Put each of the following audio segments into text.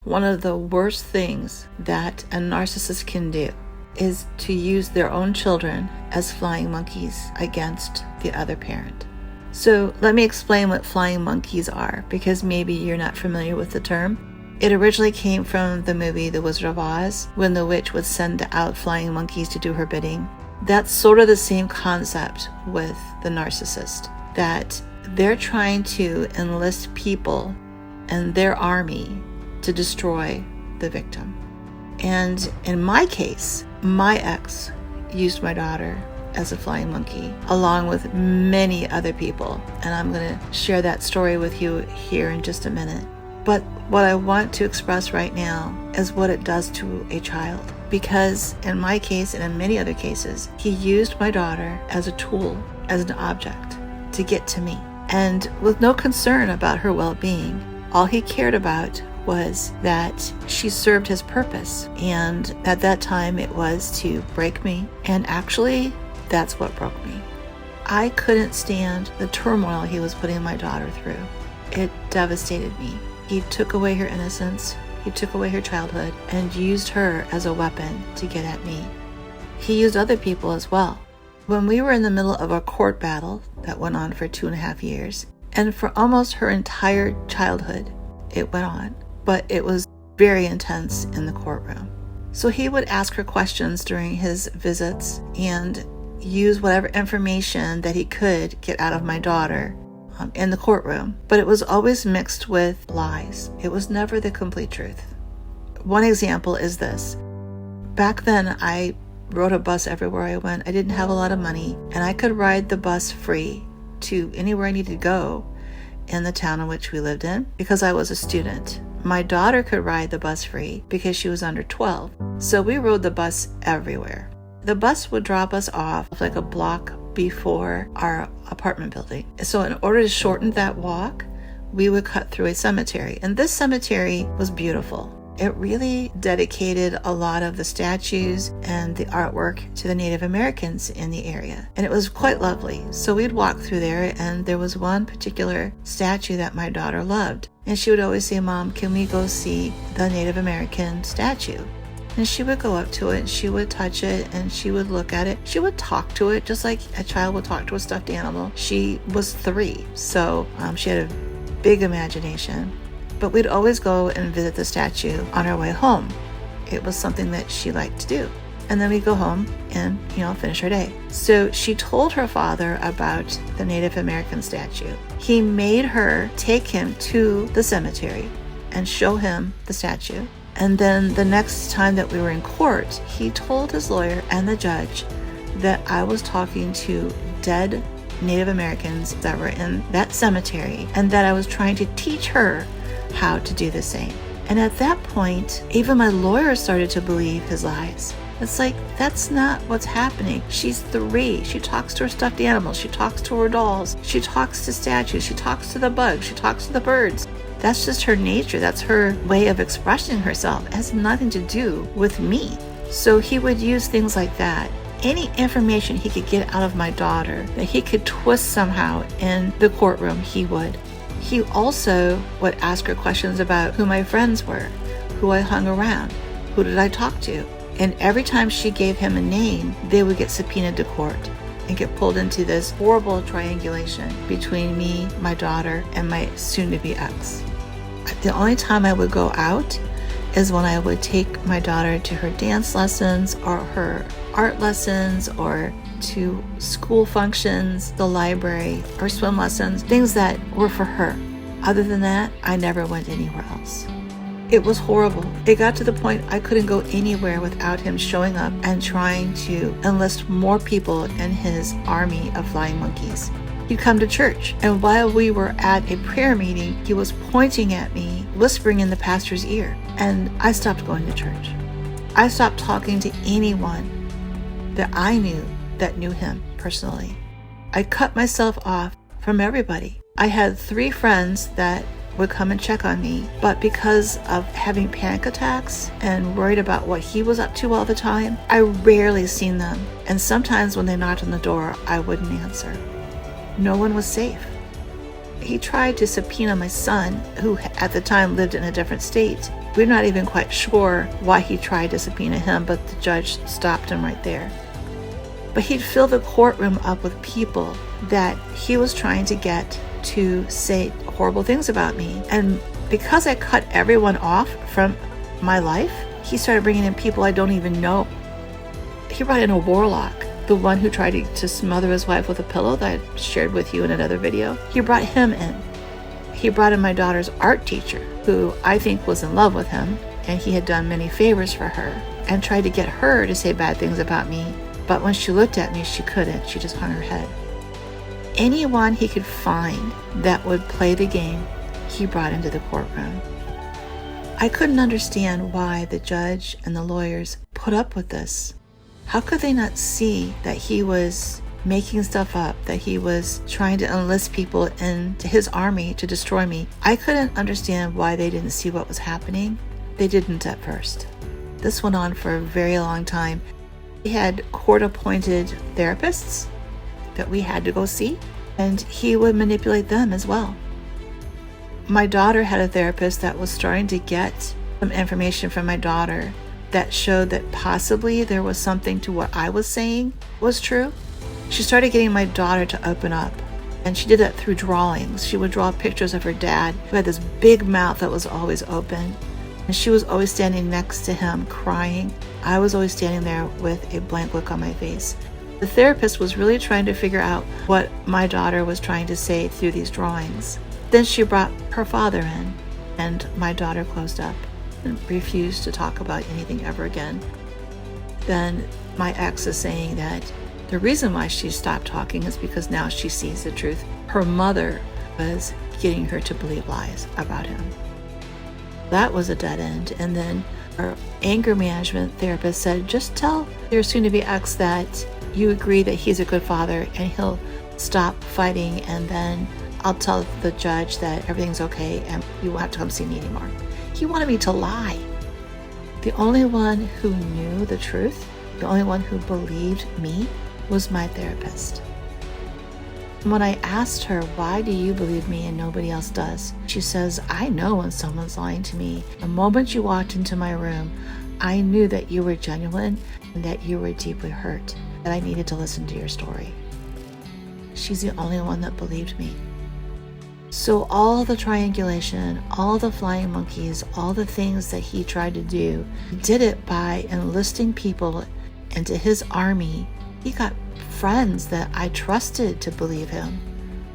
One of the worst things that a narcissist can do is to use their own children as flying monkeys against the other parent. So let me explain what flying monkeys are, because maybe you're not familiar with the term. It originally came from the movie The Wizard of Oz, when the witch would send out flying monkeys to do her bidding. That's sort of the same concept with the narcissist, that they're trying to enlist people and their army to destroy the victim. And in my case, my ex used my daughter as a flying monkey, along with many other people. And I'm going to share that story with you here in just a minute. But what I want to express right now is what it does to a child. Because in my case, and in many other cases, he used my daughter as a tool, as an object, to get to me. And with no concern about her well-being, all he cared about was that she served his purpose. And at that time, it was to break me. And actually, that's what broke me. I couldn't stand the turmoil he was putting my daughter through. It devastated me. He took away her innocence, he took away her childhood, and used her as a weapon to get at me. He used other people as well. When we were in the middle of a court battle that went on for 2.5 years, and for almost her entire childhood, it went on, but it was very intense in the courtroom. So he would ask her questions during his visits and use whatever information that he could get out of my daughter in the courtroom, but it was always mixed with lies. It was never the complete truth. One example is this. Back then, I rode a bus everywhere I went. I didn't have a lot of money, and I could ride the bus free to anywhere I needed to go in the town in which we lived in because I was a student. My daughter could ride the bus free because she was under 12. So we rode the bus everywhere. The bus would drop us off like a block before our apartment building. So in order to shorten that walk, we would cut through a cemetery. And this cemetery was beautiful. It really dedicated a lot of the statues and the artwork to the Native Americans in the area. And it was quite lovely. So we'd walk through there, and there was one particular statue that my daughter loved. And she would always say, "Mom, can we go see the Native American statue?" And she would go up to it, and she would touch it, and she would look at it. She would talk to it just like a child would talk to a stuffed animal. She was 3, so she had a big imagination. But we'd always go and visit the statue on our way home. It was something that she liked to do. And then we'd go home and, finish her day. So she told her father about the Native American statue. He made her take him to the cemetery and show him the statue. And then the next time that we were in court, he told his lawyer and the judge that I was talking to dead Native Americans that were in that cemetery, and that I was trying to teach her how to do the same. And at that point, even my lawyer started to believe his lies. It's like, that's not what's happening. She's 3. She talks to her stuffed animals. She talks to her dolls. She talks to statues. She talks to the bugs. She talks to the birds. That's just her nature. That's her way of expressing herself. It has nothing to do with me. So he would use things like that. Any information he could get out of my daughter that he could twist somehow in the courtroom, he would. He also would ask her questions about who my friends were, who I hung around, who did I talk to. And every time she gave him a name, they would get subpoenaed to court and get pulled into this horrible triangulation between me, my daughter, and my soon-to-be ex. The only time I would go out is when I would take my daughter to her dance lessons or her art lessons or to school functions, the library, or swim lessons, things that were for her. Other than that, I never went anywhere else. It was horrible. It got to the point I couldn't go anywhere without him showing up and trying to enlist more people in his army of flying monkeys. He'd come to church, and while we were at a prayer meeting, he was pointing at me, whispering in the pastor's ear, and I stopped going to church. I stopped talking to anyone that I knew that knew him personally. I cut myself off from everybody. I had 3 friends that would come and check on me, but because of having panic attacks and worried about what he was up to all the time, I rarely seen them. And sometimes when they knocked on the door, I wouldn't answer. No one was safe. He tried to subpoena my son, who at the time lived in a different state, We're not even quite sure why he tried to subpoena him, but the judge stopped him right there. But he'd fill the courtroom up with people that he was trying to get to say horrible things about me. And because I cut everyone off from my life, he started bringing in people I don't even know. He brought in a warlock, the one who tried to smother his wife with a pillow that I shared with you in another video. He brought him in. He brought in my daughter's art teacher, who I think was in love with him, and he had done many favors for her, and tried to get her to say bad things about me. But when she looked at me, she couldn't. She just hung her head. Anyone he could find that would play the game, he brought into the courtroom. I couldn't understand why the judge and the lawyers put up with this. How could they not see that he was making stuff up, that he was trying to enlist people into his army to destroy me? I couldn't understand why they didn't see what was happening. They didn't at first. This went on for a very long time. He had court-appointed therapists that we had to go see, and he would manipulate them as well. My daughter had a therapist that was starting to get some information from my daughter that showed that possibly there was something to what I was saying was true. She started getting my daughter to open up, and she did that through drawings. She would draw pictures of her dad, who had this big mouth that was always open, and she was always standing next to him crying. I was always standing there with a blank look on my face. The therapist was really trying to figure out what my daughter was trying to say through these drawings. Then she brought her father in, and my daughter closed up and refused to talk about anything ever again. Then my ex is saying that the reason why she stopped talking is because now she sees the truth. Her mother was getting her to believe lies about him. That was a dead end. And then our anger management therapist said, just tell your soon-to-be ex that you agree that he's a good father and he'll stop fighting, and then I'll tell the judge that everything's okay and you won't have to come see me anymore. He wanted me to lie. The only one who knew the truth, the only one who believed me, was my therapist. When I asked her, why do you believe me and nobody else does? She says, I know when someone's lying to me. The moment you walked into my room, I knew that you were genuine and that you were deeply hurt, that I needed to listen to your story. She's the only one that believed me. So all the triangulation, all the flying monkeys, all the things that he tried to do, he did it by enlisting people into his army. He got friends that I trusted to believe him.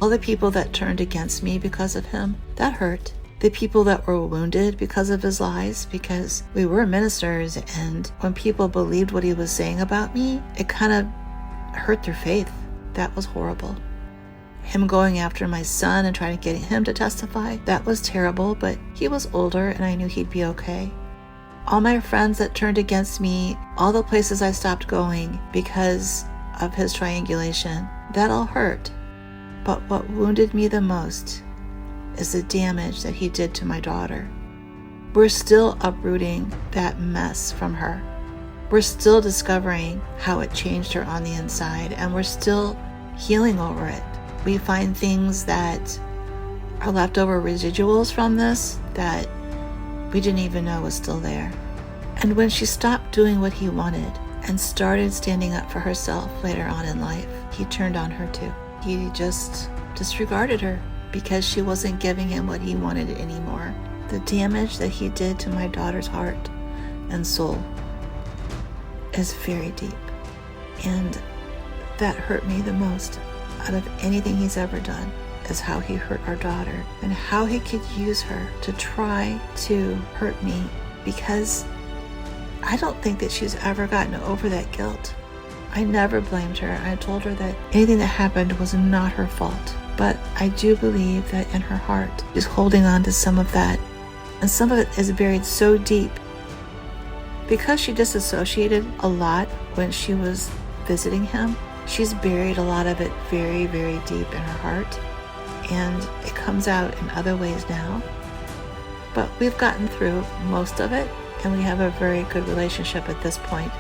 All the people that turned against me because of him, that hurt. The people that were wounded because of his lies, because we were ministers, and when people believed what he was saying about me, it kind of hurt their faith. That was horrible. Him going after my son and trying to get him to testify, that was terrible, but he was older and I knew he'd be okay. All my friends that turned against me, all the places I stopped going because of his triangulation, that all hurt. But what wounded me the most is the damage that he did to my daughter. We're still uprooting that mess from her. We're still discovering how it changed her on the inside, and we're still healing over it. We find things that are leftover residuals from this that we didn't even know was still there. And when she stopped doing what he wanted and started standing up for herself later on in life, he turned on her too. He just disregarded her because she wasn't giving him what he wanted anymore. The damage that he did to my daughter's heart and soul is very deep. And that hurt me the most out of anything he's ever done, is how he hurt our daughter and how he could use her to try to hurt me, because I don't think that she's ever gotten over that guilt. I never blamed her. I told her that anything that happened was not her fault. But I do believe that in her heart, she's holding on to some of that. And some of it is buried so deep. Because she disassociated a lot when she was visiting him, she's buried a lot of it very, very deep in her heart. And it comes out in other ways now. But we've gotten through most of it, and we have a very good relationship at this point.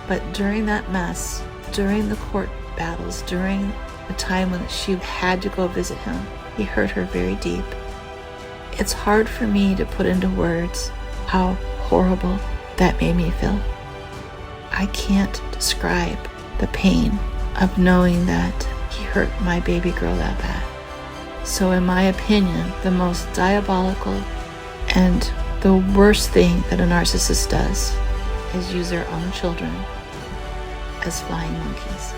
But during that mess, during the court battles, during the time when she had to go visit him, he hurt her very deep. It's hard for me to put into words how horrible that made me feel. I can't describe the pain of knowing that he hurt my baby girl that bad. So in my opinion, the most diabolical and the worst thing that a narcissist does is use their own children as flying monkeys.